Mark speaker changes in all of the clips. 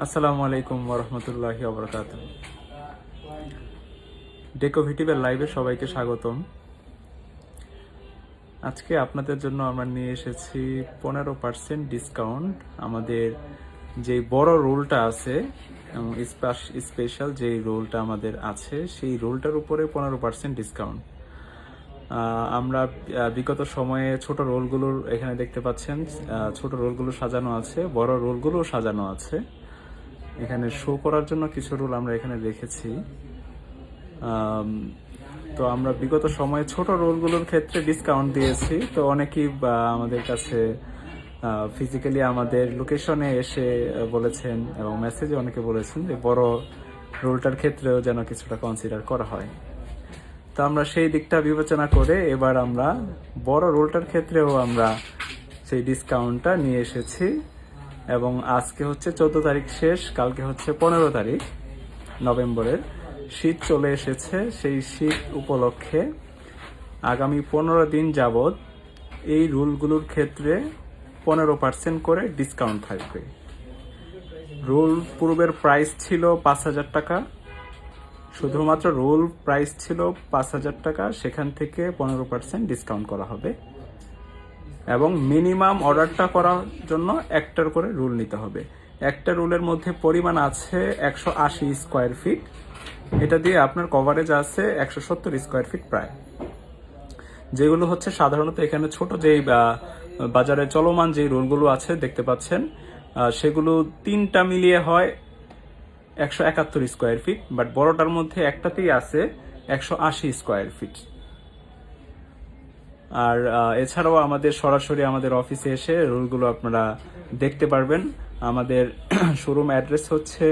Speaker 1: আসসালামু আলাইকুম ওরহমতুল্লাহি ওবরাকাতুহ। ডেকোভেটিভের লাইভে সবাইকে স্বাগতম। আজকে আপনাদের জন্য আমরা নিয়ে এসেছি 15% ডিসকাউন্ট। আমাদের যে বড় রোলটা আছে, স্পেশাল যে রোলটা আমাদের আছে, সেই রোলটার উপরে 15% ডিসকাউন্ট। আমরা বিগত সময়ে ছোট রোলগুলোর এখানে দেখতে পাচ্ছেন, ছোট রোলগুলো সাজানো আছে, বড় রোলগুলো সাজানো আছে। এখানে শো করার জন্য কিছু রোল আমরা এখানে রেখেছি। তো আমরা বিগত সময়ে ছোট রোলগুলোর ক্ষেত্রে ডিসকাউন্ট দিয়েছি। তো অনেকেই আমাদের কাছে ফিজিক্যালি আমাদের লোকেশনে এসে বলেছেন এবং মেসেজে অনেকে বলেছেন যে বড় রোলটার ক্ষেত্রেও যেন কিছুটা কনসিডার করা হয়। তো আমরা সেই দিকটা বিবেচনা করে এবার আমরা বড় রোলটার ক্ষেত্রেও আমরা সেই ডিসকাউন্টটা নিয়ে এসেছি। এবং আজকে হচ্ছে 14 তারিখ শেষ, কালকে হচ্ছে 15 তারিখ নভেম্বরের। শীত চলে এসেছে, সেই শীত উপলক্ষে আগামী 15 দিন যাবৎ এই রুলগুলোর ক্ষেত্রে 15% করে ডিসকাউন্ট থাকবে। রুল পূর্বের প্রাইস ছিল 5,000 টাকা, শুধুমাত্র রুল প্রাইস ছিল 5,000 টাকা, সেখান থেকে 15% ডিসকাউন্ট করা হবে। এবং মিনিমাম অর্ডারটা করার জন্য একটার করে রুল নিতে হবে। একটা রুলের মধ্যে পরিমাণ আছে 180 স্কোয়ার ফিট। এটা দিয়ে আপনার কভারেজ আছে 170 স্কোয়ার ফিট প্রায়। যেগুলো হচ্ছে সাধারণত এখানে ছোট যেই বাজারে চলমান যে রুলগুলো আছে দেখতে পাচ্ছেন, সেগুলো তিনটা মিলিয়ে হয় 171 স্কোয়ার ফিট, বাট বড়টার মধ্যে একটাতেই আছে 180 স্কোয়ার ফিট। আর এছাড়াও আমাদের সরাসরি আমাদের অফিসে এসে রুলগুলো আপনারা দেখতে পারবেন। আমাদের শোরুম অ্যাড্রেস হচ্ছে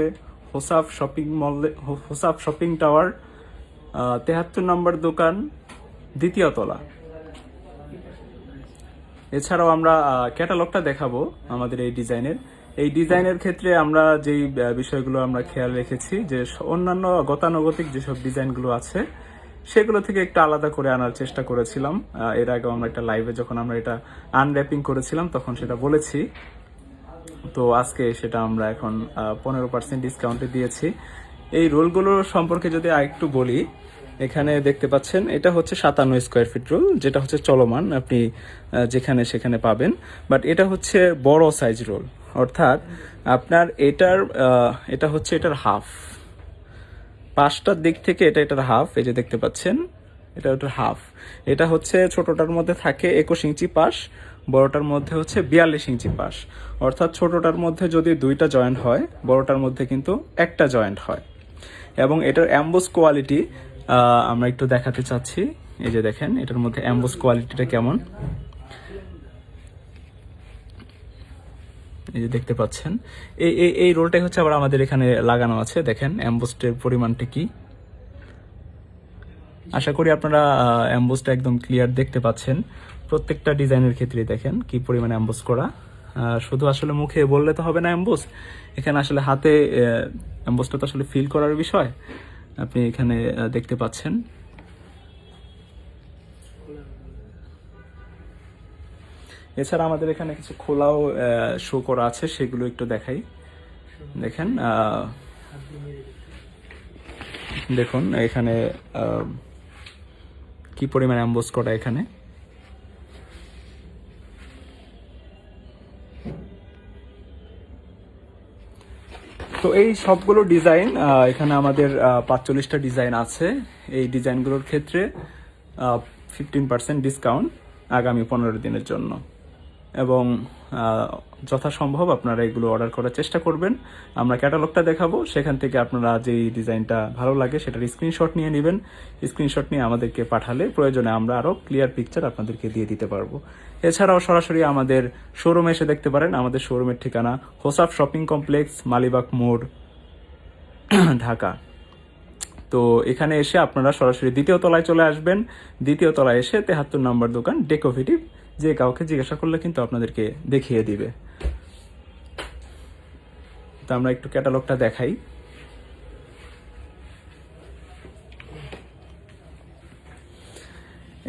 Speaker 1: হোসাফ শপিং টাওয়ার, 73 নম্বর দোকান, দ্বিতীয় তলা। এছাড়াও আমরা ক্যাটালগটা দেখাবো আমাদের এই ডিজাইনের ক্ষেত্রে আমরা যেই বিষয়গুলো আমরা খেয়াল রেখেছি যে অন্যান্য গতানুগতিক যেসব ডিজাইনগুলো আছে সেগুলো থেকে একটু আলাদা করে আনার চেষ্টা করেছিলাম। এর আগে আমরা একটা লাইভে যখন আমরা এটা আনর্যাপিং করেছিলাম তখন সেটা বলেছি। তো আজকে সেটা আমরা এখন 15% ডিসকাউন্টে দিয়েছি। এই রোলগুলো সম্পর্কে যদি আরেকটু বলি, এখানে দেখতে পাচ্ছেন এটা হচ্ছে 57 স্কোয়ার ফিট রোল, যেটা হচ্ছে চলমান, আপনি যেখানে সেখানে পাবেন। বাট এটা হচ্ছে বড় সাইজ রোল, অর্থাৎ আপনার এটা হচ্ছে এটার হাফ। পাঁচটার দিক থেকে এটার হাফ, এই যে দেখতে পাচ্ছেন এটা ওটার হাফ। এটা হচ্ছে ছোটটার মধ্যে থাকে 21 ইঞ্চি পাশ, বড়টার মধ্যে হচ্ছে 42 ইঞ্চি পাশ। অর্থাৎ ছোটটার মধ্যে যদি দুইটা জয়েন্ট হয়, বড়টার মধ্যে কিন্তু একটা জয়েন্ট হয়। এবং এটার অ্যাম্বোস কোয়ালিটি আমরা একটু দেখাতে চাচ্ছি। এই যে দেখেন এটার মধ্যে অ্যাম্বোস কোয়ালিটিটা কেমন, এই যে দেখতে পাচ্ছেন। এই রোলটাই হচ্ছে আবার আমাদের এখানে লাগানো আছে। দেখেন অ্যাম্বোস্টের পরিমাণটা কি। আশা করি আপনারা অ্যাম্বোসটা একদম ক্লিয়ার দেখতে পাচ্ছেন। প্রত্যেকটা ডিজাইনের ক্ষেত্রে দেখেন কি পরিমাণে অ্যাম্বোস করা। শুধু আসলে মুখে বললে তো হবে না অ্যাম্বোস, এখানে আসলে হাতে অ্যাম্বোসটা তো আসলে ফিল করার বিষয়। আপনি এখানে দেখতে পাচ্ছেন। এছাড়া আমাদের এখানে কিছু খোলাও শো করা আছে, সেগুলো একটু দেখাই। দেখেন দেখুন এখানে কি পরিমাণ অ্যাম্বোস করা এখানে। তো এই সবগুলো ডিজাইন এখানে আমাদের 45টা ডিজাইন আছে। এই ডিজাইনগুলোর ক্ষেত্রে 15% ডিসকাউন্ট আগামী 15 দিনের জন্য। এবং যথাসম্ভব আপনারা এগুলো অর্ডার করার চেষ্টা করবেন। আমরা ক্যাটালগটা দেখাবো, সেখান থেকে আপনারা যেই ডিজাইনটা ভালো লাগে সেটার স্ক্রিনশট নিয়ে নেবেন। স্ক্রিনশট নিয়ে আমাদেরকে পাঠালে প্রয়োজনে আমরা আরও ক্লিয়ার পিকচার আপনাদেরকে দিয়ে দিতে পারবো। এছাড়াও সরাসরি আমাদের শোরুমে এসে দেখতে পারেন। আমাদের শোরুমের ঠিকানা হোসাফ শপিং কমপ্লেক্স, মালিবাগ মোড়, ঢাকা। তো এখানে এসে আপনারা সরাসরি দ্বিতীয় তলায় চলে আসবেন। দ্বিতীয় তলায় এসে 73 নম্বর দোকান ডেকোভেটিভ, যে কাউকে জিজ্ঞাসা করলে কিন্তু আপনাদেরকে দেখিয়ে দিবে। তো আমরা একটু ক্যাটালগটা দেখাই।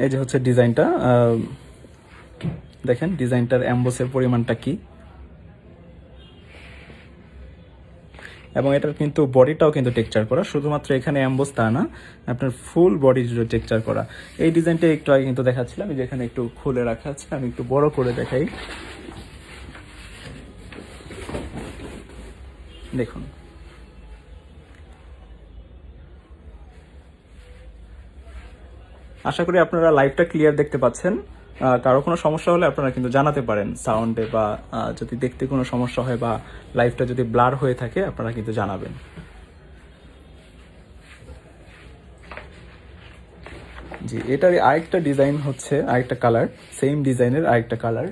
Speaker 1: এই যে হচ্ছে ডিজাইনটা, দেখেন ডিজাইনটার অ্যাম্বোসের পরিমাণটা কি। এবং এটার কিন্তু বডিটাও কিন্তু টেক্সচার করা, শুধুমাত্র এখানে অ্যাম্বোস তা না, আপনার ফুল বডি জুড়ে টেক্সচার করা। এই ডিজাইনটা একটু আগে কিন্তু দেখাচ্ছিলাম, এই যে এখানে একটু খুলে রাখা আছে, আমি একটু বড় করে দেখাই, দেখুন। আশা করি আপনারা লাইভটা ক্লিয়ার দেখতে পাচ্ছেন। কারো কোনো সমস্যা হলে আপনারা কিন্তু জানাতে পারেন সাউন্ডে, বা যদি দেখতে কোনো সমস্যা হয় বা লাইভটা যদি ব্লার হয়ে থাকে আপনারা কিন্তু জানাবেন। জি, এটার আরেকটা ডিজাইন হচ্ছে, আরেকটা কালার, সেম ডিজাইনের আরেকটা কালার,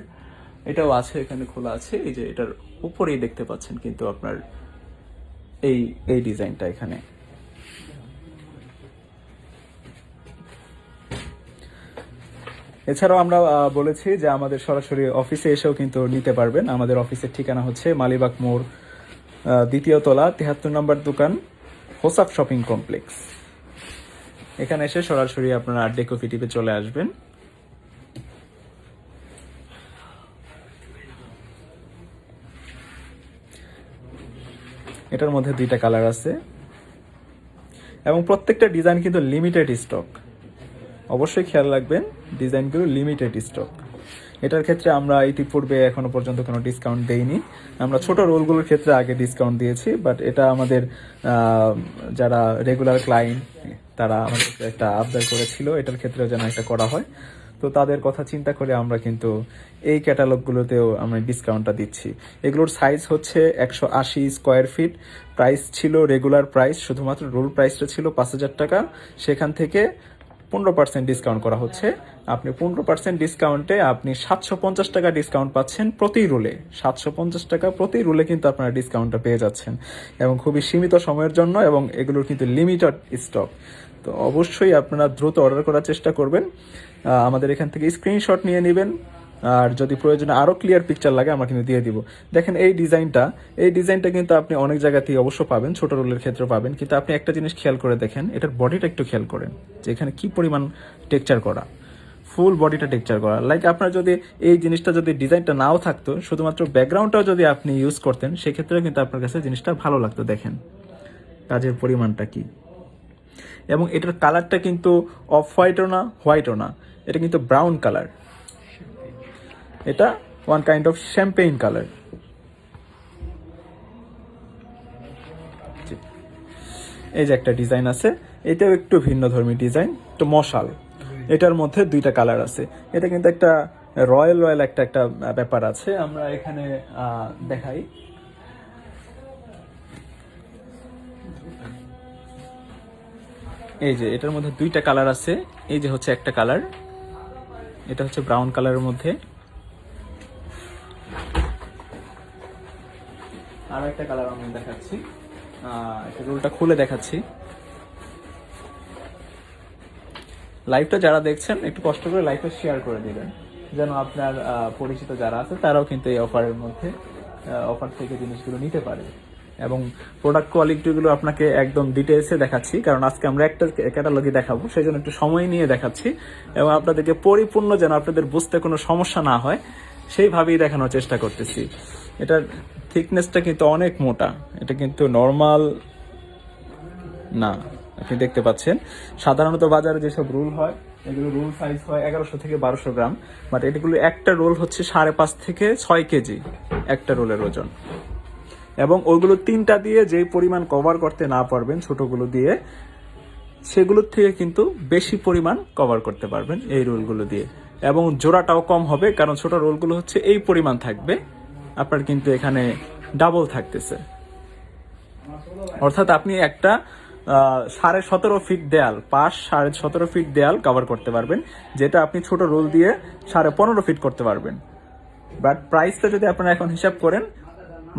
Speaker 1: এটাও আছে, এখানে খোলা আছে। এই যে এটার উপরেই দেখতে পাচ্ছেন কিন্তু আপনার এই এই ডিজাইনটা এখানে। এছাড়াও আমরা বলেছি যে আমাদের সরাসরি অফিসে এসেও কিন্তু নিতে পারবেন। আমাদের অফিসের ঠিকানা হচ্ছে মালিবাগ মোড়, 2য় তলা, 73 নম্বর দোকান, হোসাফ শপিং কমপ্লেক্স। এখানে এসে সরাসরি আপনারা ডেকোফি টিপে চলে আসবেন। এটার মধ্যে 2টা কালার আছে এবং প্রত্যেকটা ডিজাইন কিন্তু লিমিটেড স্টক, অবশ্যই খেয়াল রাখবেন ডিজাইনগুলো লিমিটেড স্টক। এটার ক্ষেত্রে আমরা ইতিপূর্বে এখনো পর্যন্ত কোনো ডিসকাউন্ট দেইনি। আমরা ছোট রোলগুলোর ক্ষেত্রে আগে ডিসকাউন্ট দিয়েছি, বাট এটা আমাদের যারা রেগুলার ক্লায়েন্ট তারা আমাদের একটা আবদার করেছিল এটার ক্ষেত্রে যেন একটা করা হয়, তো তাদের কথা চিন্তা করে আমরা কিন্তু এই ক্যাটালগুলোতেও আমরা ডিসকাউন্টটা দিচ্ছি। এগুলোর সাইজ হচ্ছে 180 স্কোয়ার ফিট। প্রাইস ছিল রেগুলার প্রাইস, শুধুমাত্র রোল প্রাইসটা ছিল 5,000 টাকা, সেখান থেকে 15% ডিসকাউন্ট করা হচ্ছে। আপনি 15% ডিসকাউন্টে আপনি 750 টাকা ডিসকাউন্ট পাচ্ছেন প্রতি রোলে। 750 টাকা প্রতি রোলে কিন্তু আপনারা ডিসকাউন্টটা পেয়ে যাচ্ছেন, এবং খুবই সীমিত সময়ের জন্য, এবং এগুলোর কিন্তু লিমিটেড স্টক। তো অবশ্যই আপনারা দ্রুত অর্ডার করার চেষ্টা করবেন। আমাদের এখান থেকে স্ক্রিনশট নিয়ে নেবেন, আর যদি প্রয়োজনে আরও ক্লিয়ার পিকচার লাগে আমরা কিন্তু দিয়ে দিব। দেখেন এই ডিজাইনটা কিন্তু আপনি অনেক জায়গাতেই অবশ্য পাবেন, ছোট রোলের ক্ষেত্রে পাবেন, কিন্তু আপনি একটা জিনিস খেয়াল করে দেখেন, এটার বডিটা একটু খেয়াল করেন যে এখানে কি পরিমাণ টেক্সচার করা, ফুল বডিটা টেক্সচার করা। লাইক আপনার যদি এই জিনিসটা যদি ডিজাইনটা নাও থাকতো, শুধুমাত্র ব্যাকগ্রাউন্ডটাও যদি আপনি ইউজ করতেন, সেক্ষেত্রেও কিন্তু আপনার কাছে জিনিসটা ভালো লাগতো। দেখেন কাজের পরিমাণটা কি, এবং এটার কালারটা কিন্তু অফ হোয়াইটও না, হোয়াইটও না, এটা কিন্তু ব্রাউন কালার, এটা one kind of Champagne colour. এই যে একটা ডিজাইন আছে, এটাও একটু ভিন্ন ধর্মী ডিজাইন, তো মশাল, এটার মধ্যে 2টা কালার আছে। এটা কিন্তু একটা রয়্যাল একটা ব্যাপার আছে, আমরা এখানে দেখাই। এই যে এটার মধ্যে 2টা কালার আছে, এই যে হচ্ছে একটা কালার, এটা হচ্ছে ব্রাউন কালারের মধ্যে, আর একটা কালার আমি দেখাচ্ছি, এটা রোলটা খুলে দেখাচ্ছি। লাইভটা যারা দেখছেন একটু কষ্ট করে লাইভটা শেয়ার করে দিবেন, যেন আপনার পরিচিত যারা আছে তারাও কিন্তু এই অফারের মধ্যে অফার থেকে জিনিসগুলো নিতে পারে। এবং প্রোডাক্ট কোয়ালিটিগুলো আপনাকে একদম ডিটেলসে দেখাচ্ছি, কারণ আজকে আমরা একটা ক্যাটালগই দেখাবো, সেই জন্য একটু সময় নিয়ে দেখাচ্ছি, এবং আপনাদেরকে পরিপূর্ণ যেন আপনাদের বুঝতে কোনো সমস্যা না হয় সেইভাবেই দেখানোর চেষ্টা করতেছি। এটার থিকনেসটা কিন্তু অনেক মোটা, এটা কিন্তু নর্মাল না। আপনি দেখতে পাচ্ছেন সাধারণত বাজারে যেসব রোল হয় এগুলো রোল সাইজ হয় 1100 থেকে 1200 গ্রাম, বাট এগুলো একটা রোল হচ্ছে 5.5 থেকে 6 কেজি একটা রোলের ওজন, এবং ওইগুলো 3টা দিয়ে যে পরিমাণ কভার করতে না পারবেন ছোটগুলো দিয়ে, সেগুলোর থেকে কিন্তু বেশি পরিমাণ কভার করতে পারবেন এই রোলগুলো দিয়ে, এবং জোড়াটাও কম হবে, কারণ ছোট রোলগুলো হচ্ছে এই পরিমাণ থাকবে, আপনার কিন্তু এখানে ডাবল থাকতেছে। অর্থাৎ আপনি একটা 17.5 ফিট দেয়াল, পাশ 17.5 ফিট দেয়াল কভার করতে পারবেন, যেটা আপনি ছোট রোল দিয়ে 15.5 ফিট করতে পারবেন। বাট প্রাইসটা যদি আপনারা এখন হিসাব করেন,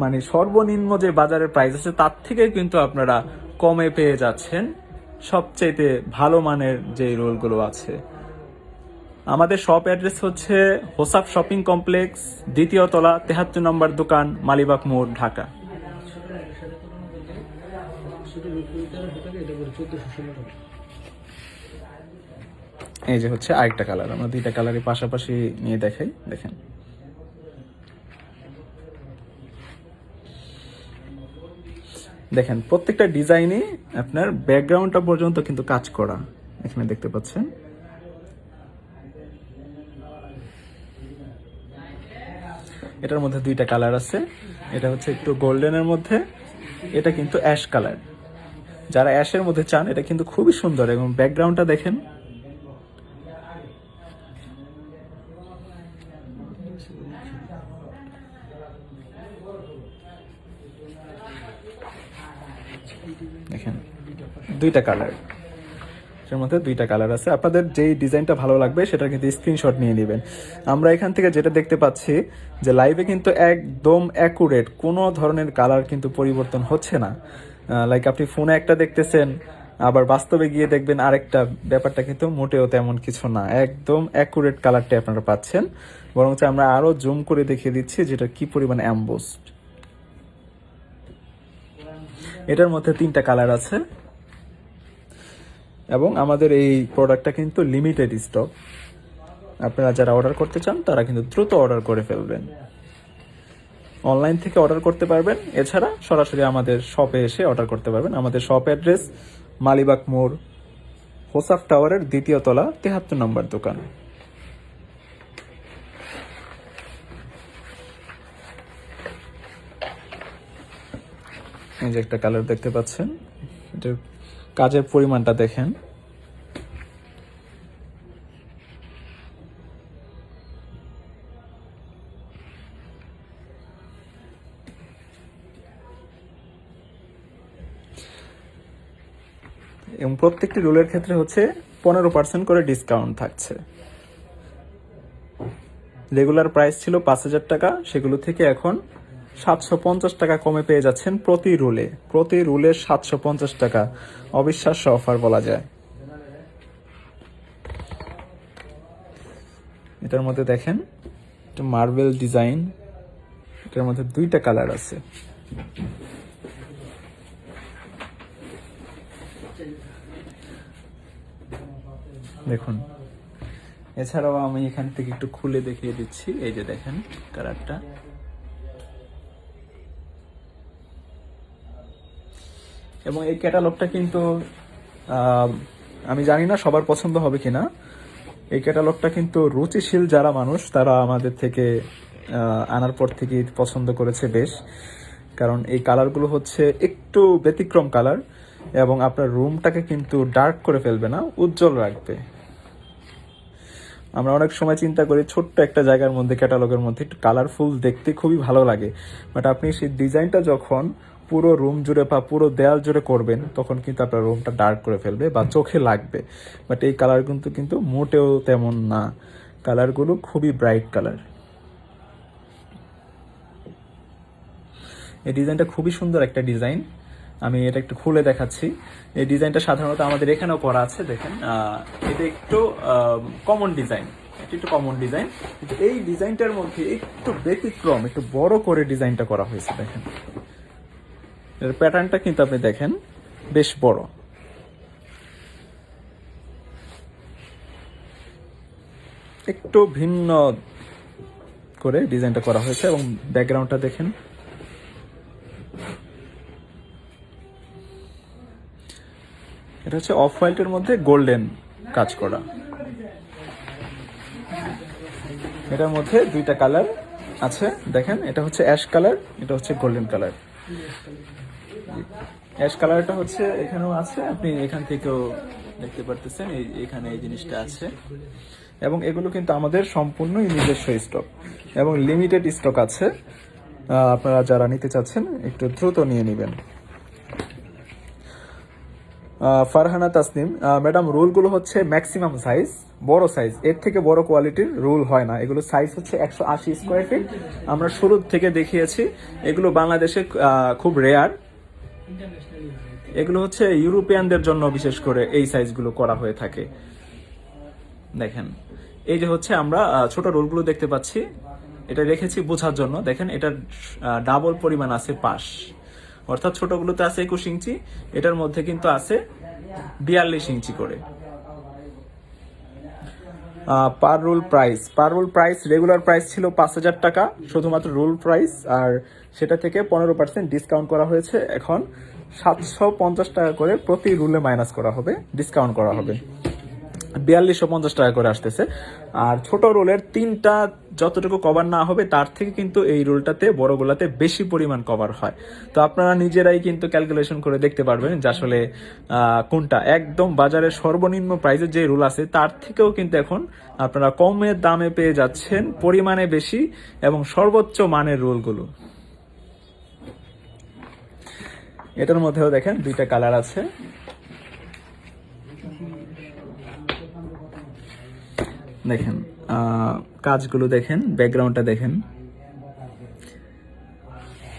Speaker 1: মানে সর্বনিম্ন যে বাজারের প্রাইস আছে তার থেকে কিন্তু আপনারা কমে পেয়ে যাচ্ছেন সবচেয়ে ভালো মানের যে রোলগুলো আছে। আমাদের শপ অ্যাড্রেস হচ্ছে হোসাফ শপিং কমপ্লেক্স, 2য় তলা, 73 নম্বর দোকান, মালিবাগ মোড়, ঢাকা। এই যে হচ্ছে আরেকটা কালার, আমরা 2টা কালারই পাশাপাশি নিয়ে দেখাই, দেখেন। দেখেন প্রত্যেকটা ডিজাইনই আপনার ব্যাকগ্রাউন্ডটা পর্যন্ত কিন্তু কাজ করা, এখানে দেখতে পাচ্ছেন। এটার মধ্যে দুইটা কালার আছে, এটা হচ্ছে একটু গোল্ডেনের মধ্যে, এটা কিন্তু অ্যাশ কালার। যারা অ্যাশের মধ্যে চান এটা কিন্তু খুবই সুন্দর, এবং ব্যাকগ্রাউন্ডটা দেখেন। দেখেন দুইটা কালার, এর মধ্যে দুইটা কালার আছে। আপনাদের যেই ডিজাইনটা ভালো লাগবে সেটা কিন্তু স্ক্রিনশট নিয়ে নেবেন। আমরা এখান থেকে যেটা দেখতে পাচ্ছি যে লাইভে কিন্তু একদম অ্যাকুরেট, কোনো ধরনের কালার কিন্তু পরিবর্তন হচ্ছে না। লাইক আপনি ফোনে একটা দেখতেছেন, আবার বাস্তবে গিয়ে দেখবেন আরেকটা, ব্যাপারটা কিন্তু মোটেও তেমন কিছু না, একদম অ্যাকুরেট কালারটা আপনারা পাচ্ছেন। বরঞ্চ আমরা আরো জুম করে দেখিয়ে দিচ্ছি যেটা কি পরিমাণ অ্যাম্বোসড। এটার মধ্যে তিনটা কালার আছে, এবং আমাদের এই প্রোডাক্টটা কিন্তু লিমিটেড স্টক। আপনারা যারা অর্ডার করতে চান তারা কিন্তু দ্রুত অর্ডার করে ফেলবেন। অনলাইন থেকে অর্ডার করতে পারবেন, এছাড়া সরাসরি আমাদের শপে এসে অর্ডার করতে পারবেন। আমাদের শপ অ্যাড্রেস মালিবাগ মোড়, হোসাফ টাওয়ারের 2য় তলা, 73 নম্বর দোকান। এই যে একটা কালার দেখতে পাচ্ছেন, এটার কাজের পরিমাণটা দেখেন। এবং প্রত্যেকটি রোলের ক্ষেত্রে হচ্ছে 15% করে ডিসকাউন্ট থাকছে। রেগুলার প্রাইস ছিল 5,000 টাকা, সেগুলো থেকে এখন 750 টাকা কমে পেয়ে যাচ্ছেন প্রতি রোলে। প্রতি রোলে 750 টাকা, অবিশ্বাস্য অফার বলা যায়। এটার মধ্যে দেখেন একটা মার্বেল ডিজাইন, এটার মধ্যে দুইটা কালার আছে। দেখুন, এছাড়াও আমি এখান থেকে একটু খুলে দেখিয়ে দিচ্ছি। এই যে দেখেন কালারটা, এবং এই ক্যাটালগটা কিন্তু আমি জানি না সবার পছন্দ হবে কিনা। এই ক্যাটালগটা কিন্তু রুচিশীল যারা মানুষ তারা আমাদের থেকে আনার পর থেকে পছন্দ করেছে বেশ, কারণ এই কালারগুলো হচ্ছে একটু ব্যতিক্রম কালার, এবং আপনার রুমটাকে কিন্তু ডার্ক করে ফেলবে না, উজ্জ্বল রাখবে। আমরা অনেক সময় চিন্তা করি ছোট্ট একটা জায়গার মধ্যে, ক্যাটালগের মধ্যে একটু কালারফুল দেখতে খুবই ভালো লাগে, বাট আপনি সেই ডিজাইনটা যখন পুরো রুম জুড়ে বা পুরো দেয়াল জুড়ে করবেন তখন কিন্তু আপনার রুমটা ডার্ক করে ফেলবে বা চোখে লাগবে। বাট এই কালার কিন্তু মোটেও তেমন না, কালারগুলো খুবই ব্রাইট কালার। এই ডিজাইনটা খুবই সুন্দর একটা ডিজাইন, আমি এটা একটু খুলে দেখাচ্ছি। এই ডিজাইনটা সাধারণত আমাদের এখানেও করা আছে, দেখেন এটা একটু কমন ডিজাইন, এটা একটু কমন ডিজাইন, কিন্তু এই ডিজাইনটার মধ্যে একটু ব্যতিক্রম, একটু বড় করে ডিজাইনটা করা হয়েছে। দেখেন এর প্যাটার্নটা কিন্তু আপনি দেখেন বেশ বড়, একটু ভিন্ন করে ডিজাইনটা করা হয়েছে, এবং ব্যাকগ্রাউন্ডটা দেখেন। এটা হচ্ছে অফ হোয়াইটের মধ্যে গোল্ডেন কাজ করা। এটার মধ্যে দুইটা কালার আছে, দেখেন এটা হচ্ছে অ্যাশ কালার, এটা হচ্ছে গোল্ডেন কালার। অ্যাশ কালারটা হচ্ছে এখানেও আছে, আপনি এখান থেকেও দেখতে পারতেছেন, এখানে এই জিনিসটা আছে। এবং এগুলো কিন্তু আমাদের সম্পূর্ণ নিজস্ব স্টক এবং লিমিটেড স্টক আছে। আপনারা যারা নিতে চাচ্ছেন একটু দ্রুত নিয়ে নেবেন। ফারহানা তাসনিম ম্যাডাম, রোলগুলো হচ্ছে ম্যাক্সিমাম সাইজ, বড় সাইজ, এর থেকে বড় কোয়ালিটির রোল হয় না। এগুলো সাইজ হচ্ছে 180 স্কোয়ার ফিট। আমরা শুরু থেকে দেখিয়েছি, এগুলো বাংলাদেশে খুব রেয়ার। এগুলো হচ্ছে ইউরোপিয়ানদের জন্য বিশেষ করে এই সাইজগুলো করা হয়ে থাকে। দেখেন এই যে হচ্ছে আমরা ছোট রোলগুলো দেখতে পাচ্ছি, এটা রেখেছি বোঝার জন্য। দেখেন এটা ডাবল পরিমাণ আছে পাশ, অর্থাৎ ছোটগুলোতে আছে 21 ইঞ্চি, এটার মধ্যে কিন্তু আছে 42 ইঞ্চি করে। Per roll price regular price ছিল 5,000 টাকা, শুধুমাত্র রোল প্রাইস, আর সেটা থেকে 15% ডিসকাউন্ট করা হয়েছে, এখন 750 টাকা করে প্রতি রুলে মাইনাস করা হবে, ডিসকাউন্ট করা হবে। 4250 টাকা করে আসতেছে। আর ছোট রোলের 3টা যতটুকু কভার না হবে তার থেকে কিন্তু এই রোলটাতে বড়গুলাতে বেশি পরিমাণ কভার হয়। তো আপনারা নিজেরাই কিন্তু ক্যালকুলেশন করে দেখতে পারবেন যে আসলে কোনটা একদম বাজারের সর্বনিম্ন প্রাইসের যে রোল আছে তার থেকেও কিন্তু এখন আপনারা কমের দামে পেয়ে যাচ্ছেন, পরিমাণে বেশি এবং সর্বোচ্চ মানের রোলগুলো। এটার মধ্যেও দেখেন 2টা কালার আছে। দেখেন কাজগুলো দেখেন, ব্যাকগ্রাউন্ডটা দেখেন।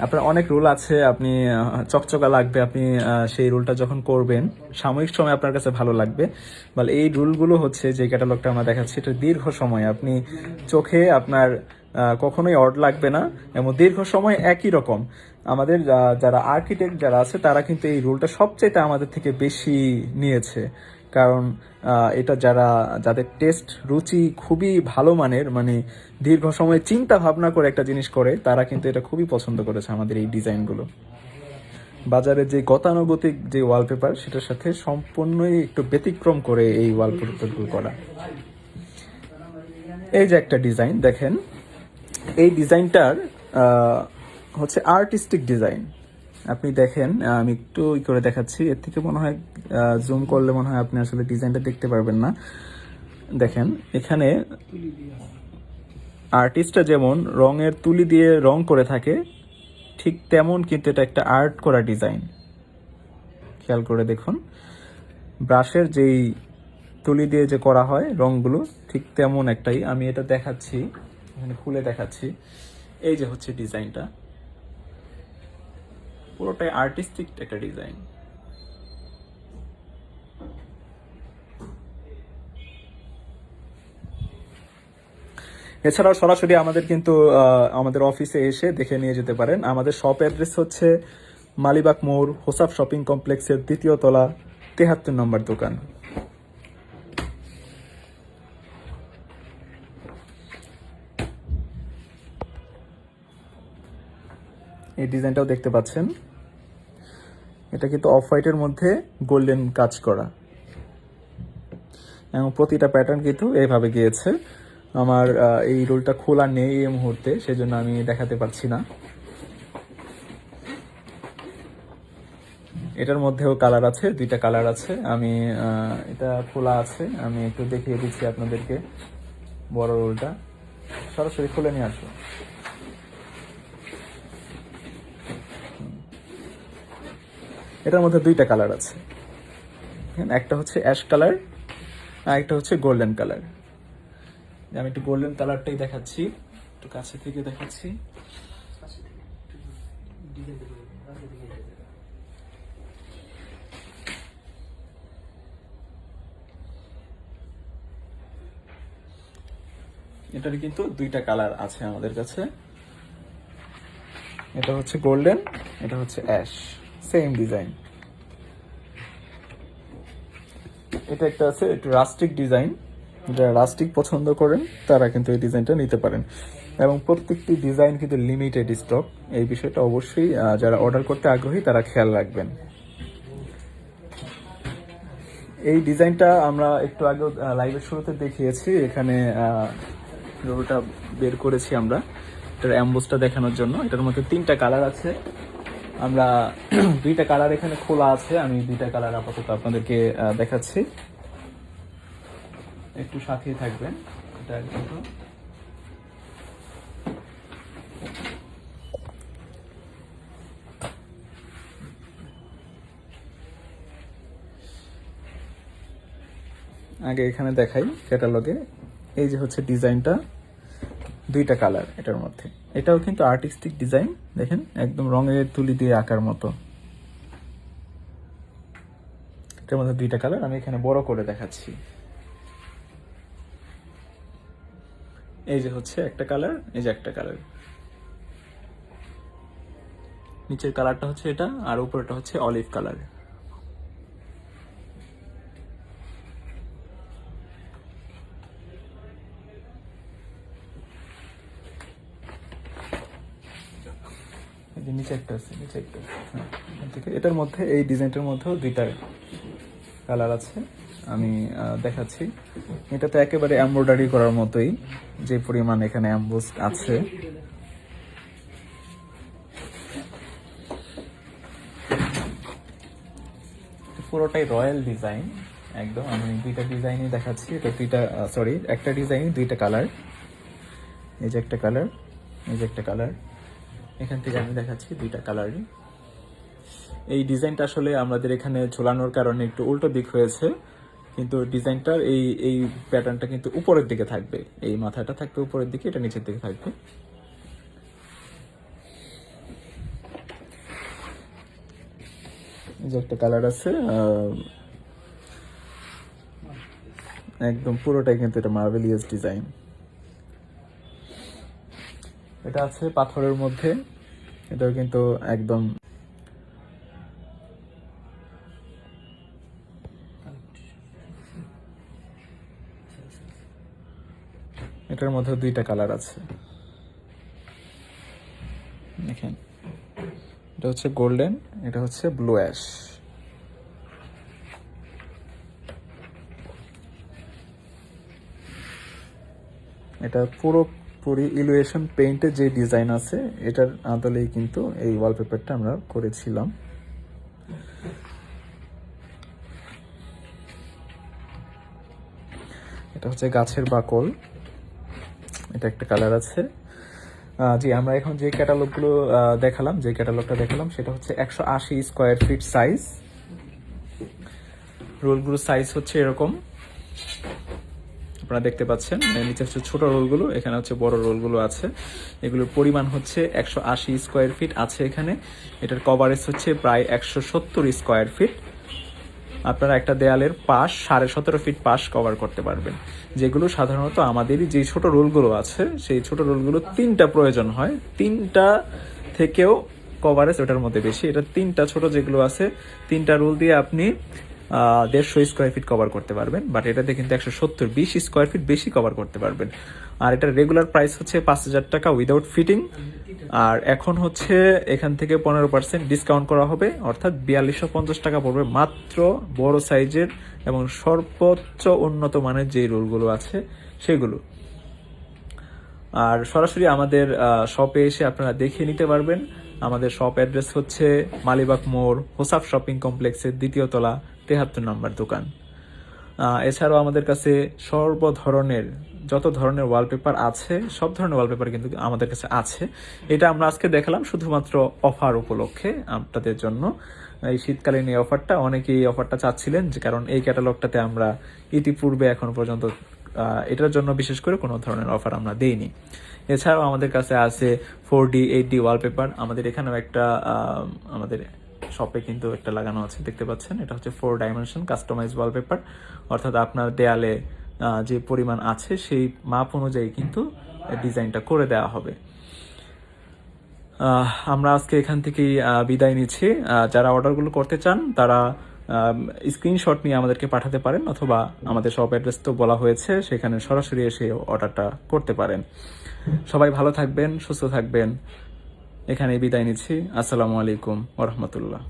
Speaker 1: আপনার অনেক রুল আছে, আপনি চকচকা লাগবে, আপনি সেই রুলটা যখন করবেন সাময়িক সময় আপনার কাছে ভালো লাগবে। বলে এই রুলগুলো হচ্ছে যে ক্যাটালগটা আমরা দেখাচ্ছি, এটা দীর্ঘ সময় আপনি চোখে আপনার কখনোই অড লাগবে না এবং দীর্ঘ সময় একই রকম। আমাদের যারা আর্কিটেক্ট যারা আছে তারা কিন্তু এই রুলটা সবচেয়ে আমাদের থেকে বেশি নিয়েছে, কারণ এটা যাদের টেস্ট রুচি খুবই ভালো মানের, মানে দীর্ঘ সময় চিন্তা ভাবনা করে একটা জিনিস করে, তারা কিন্তু এটা খুবই পছন্দ করেছে আমাদের এই ডিজাইনগুলো। বাজারে যে গতানুগতিক যে ওয়ালপেপার সেটার সাথে সম্পূর্ণই একটু ব্যতিক্রম করে এই ওয়ালপেপারগুলো করা। এই যে একটা ডিজাইন দেখেন, এই ডিজাইনটার হচ্ছে আর্টিস্টিক ডিজাইন। আপনি দেখেন, আমি একটু করে দেখাচ্ছি, এর থেকে মনে হয় জুম করলে মনে হয় আপনি আসলে ডিজাইনটা দেখতে পারবেন না। দেখেন এখানে আর্টিস্টটা যেমন রঙের তুলি দিয়ে রং করে থাকে, ঠিক তেমন কিন্তু এটা একটা আর্ট করা ডিজাইন। খেয়াল করে দেখুন, ব্রাশের যেই তুলি দিয়ে যে করা হয় রংগুলো ঠিক তেমন একটাই। আমি এটা দেখাচ্ছি, এখানে খুলে দেখাচ্ছি। এই যে হচ্ছে ডিজাইনটা, পুরোটাই আর্টিস্টিক একটা ডিজাইন। এছাড়াও সরাসরি আমাদের কিন্তু আমাদের অফিসে এসে দেখে নিয়ে যেতে পারেন। আমাদের শপ অ্যাড্রেস হচ্ছে মালিবাগ মোড়, হোসাফ শপিং কমপ্লেক্সের 3য় তলা, 73 নম্বর দোকান। এই ডিজাইনটাও দেখতে পাচ্ছেন, এটা কিন্তু অফ হোয়াইটের মধ্যে গোল্ডেন কাজ করা এবং প্রতিটা প্যাটার্ন কিন্তু এইভাবে গিয়েছে। আমার এই রোলটা খোলা নেই এই মুহূর্তে, সেজন্য আমি দেখাতে পারছি না। এটার মধ্যেও কালার আছে, 2টা কালার আছে। আমি এটা খোলা আছে, আমি একটু দেখিয়ে দিচ্ছি আপনাদেরকে। বড় রোলটা সরাসরি খুলে নিয়ে আসো। এটার মধ্যে 2টা কালার আছে, একটা হচ্ছে অ্যাশ কালার আর একটা হচ্ছে গোল্ডেন কালার। আমি একটু গোল্ডেন কালারটাই দেখাচ্ছি, একটু কাছে থেকে দেখাচ্ছি। এটার কিন্তু 2টা কালার আছে আমাদের কাছে, এটা হচ্ছে গোল্ডেন, এটা হচ্ছে অ্যাশ, সেম ডিজাইন। এটা একটা আছে একটু রাস্টিক ডিজাইন, যারা রাস্টিক পছন্দ করেন তারা কিন্তু এই ডিজাইনটা নিতে পারেন এবং প্রত্যেকটি ডিজাইন কিন্তু লিমিটেড স্টক। এই বিষয়টা অবশ্যই যারা অর্ডার করতে আগ্রহী তারা খেয়াল রাখবেন। এই ডিজাইনটা আমরা একটু আগে লাইভের শুরুতে দেখিয়েছি, এখানে রোলটা বের করেছি আমরা এটার অ্যাম্বোসটা দেখানোর জন্য। এটার মধ্যে 3টা কালার আছে, আমরা 2টা কালার এখানে খোলা আছে। আমি 2টা কালার আপাতত আপনাদেরকে দেখাচ্ছি, একটু সাথেই থাকবেন। এটা কিন্তু আগে এখানে দেখাই ক্যাটালগে। এই যে হচ্ছে ডিজাইনটা, 2টা কালার এটার মধ্যে। এটাও কিন্তু আর্টিস্টিক ডিজাইন, দেখেন একদম রঙের তুলি দিয়ে আঁকার মতো। এটার মধ্যে 2টা কালার, আমি এখানে বড় করে দেখাচ্ছি। এই যে হচ্ছে একটা কালার, এই যে একটা কালার। নিচের কালারটা হচ্ছে এটা, আর উপরটা হচ্ছে অলিভ কালার। এই যে নিচে একটা আছে, নিচে একটা আছে। হ্যাঁ, এখান থেকে এটার মধ্যে এই ডিজাইনটার মধ্যেও দুইটা কালার আছে, আমি দেখাচ্ছি। এটা তো একেবারে এমব্রয়ডারি করার মতোই, যে পরিমাণ এখানে এমবোস আছে। পুরোটাই রয়্যাল ডিজাইন একদম। আমি দুইটা ডিজাইনই দেখাচ্ছি, এটা দুইটা সরি একটা ডিজাইন দুইটা কালার। এই যে একটা কালার, এই যে একটা কালার, এখান থেকে আমি দেখাচ্ছি দুইটা কালারই। এই ডিজাইনটা আসলে আমাদের এখানে ঝোলানোর কারণে একটু উল্টো দিক হয়েছে, কিন্তু ডিজাইনটার এই প্যাটার্নটা কিন্তু উপরের দিকে থাকবে, এই মাথাটা থাকবে উপরের দিকে, এটা নিচের দিকে থাকবে। এই যে একটা কালার আছে, একদম পুরোটাই কিন্তু এটা মার্ভেলিয়াস ডিজাইন। এটা আছে পাথরের মধ্যে, এটাও কিন্তু একদম এটার মধ্যে দুইটা কালার আছে দেখেন, এটা হচ্ছে গোল্ডেন, এটা হচ্ছে ব্লু অ্যাশ। এটা পুরোপুরি ইলুয়েশন পেইন্টের যে ডিজাইন আছে এটার আদলেই কিন্তু এই ওয়ালপেপারটা আমরা করেছিলাম। এটা হচ্ছে গাছের বাকল, এটা একটা কালার আছে। জি, আমরা এখন যে ক্যাটালগগুলো দেখালাম, যে ক্যাটালগটা দেখালাম সেটা হচ্ছে 180 স্কোয়ার ফিট সাইজ। রোলগুলোর সাইজ হচ্ছে এরকম, আপনারা দেখতে পাচ্ছেন। নিচে হচ্ছে ছোট রোলগুলো, এখানে হচ্ছে বড় রোলগুলো আছে। এগুলোর পরিমাণ হচ্ছে 180 স্কোয়ার ফিট আছে এখানে। এটার কভারেজ হচ্ছে প্রায় 170 স্কোয়ার ফিট। আপনারা একটা দেয়ালের পাশ 17.5 ফিট পাশ কভার করতে পারবেন, যেগুলো সাধারণত আমাদেরই যে ছোট রোলগুলো আছে সেই ছোট রোলগুলো 3টা প্রয়োজন হয়, 3টা থেকেও কভারেজ ওটার মধ্যে বেশি। এটা 3টা ছোট যেগুলো আছে 3টা রোল দিয়ে আপনি 150 স্কোয়ার ফিট কভার করতে পারবেন, বাট এটাতে কিন্তু 120 স্কোয়ার ফিট বেশি কভার করতে পারবেন। আর এটার রেগুলার প্রাইস হচ্ছে 5,000 টাকা উইদাউট ফিটিং। আর এখন হচ্ছে এখান থেকে 15% ডিসকাউন্ট করা হবে, অর্থাৎ 4250 টাকা পড়বে মাত্র বড় সাইজের এবং সর্বোচ্চ উন্নত মানের যে রোলগুলো আছে সেগুলো। আর সরাসরি আমাদের শপে এসে আপনারা দেখিয়ে নিতে পারবেন। আমাদের শপ অ্যাড্রেস হচ্ছে মালিবাগ মোড়, হোসাফ শপিং কমপ্লেক্সের 2য় তলা, 73 নম্বর দোকান। এছাড়াও আমাদের কাছে সর্বধরনের যত ধরনের ওয়ালপেপার আছে সব ধরনের ওয়ালপেপার কিন্তু আমাদের কাছে আছে। এটা আমরা আজকে দেখালাম শুধুমাত্র অফার উপলক্ষে আপনাদের জন্য। এই শীতকালীন এই অফারটা, অনেকেই এই অফারটা চাচ্ছিলেন, যে কারণ এই ক্যাটালগটাতে আমরা ইতিপূর্বে এখন পর্যন্ত এটার জন্য বিশেষ করে কোনো ধরনের অফার আমরা দেইনি। এছাড়াও আমাদের কাছে আছে 4D 8D ওয়ালপেপার। আমাদের এখানেও একটা আমাদের শপে কিন্তু একটা লাগানো আছে, দেখতে পাচ্ছেন। এটা হচ্ছে 4 ডাইমেনশন কাস্টমাইজ ওয়ালপেপার, অর্থাৎ আপনার দেয়ালে যে পরিমাণ আছে সেই মাপ অনুযায়ী কিন্তু ডিজাইনটা করে দেওয়া হবে। আমরা আজকে এখান থেকেই বিদায় নিচ্ছি। যারা অর্ডারগুলো করতে চান তারা স্ক্রিনশট নিয়ে আমাদেরকে পাঠাতে পারেন, অথবা আমাদের শপ অ্যাড্রেস তো বলা হয়েছে, সেখানে সরাসরি এসে অর্ডারটা করতে পারেন। সবাই ভালো থাকবেন, সুস্থ থাকবেন। এখানেই বিদায় নিচ্ছি। আসসালামু আলাইকুম ওয়া রাহমাতুল্লাহ।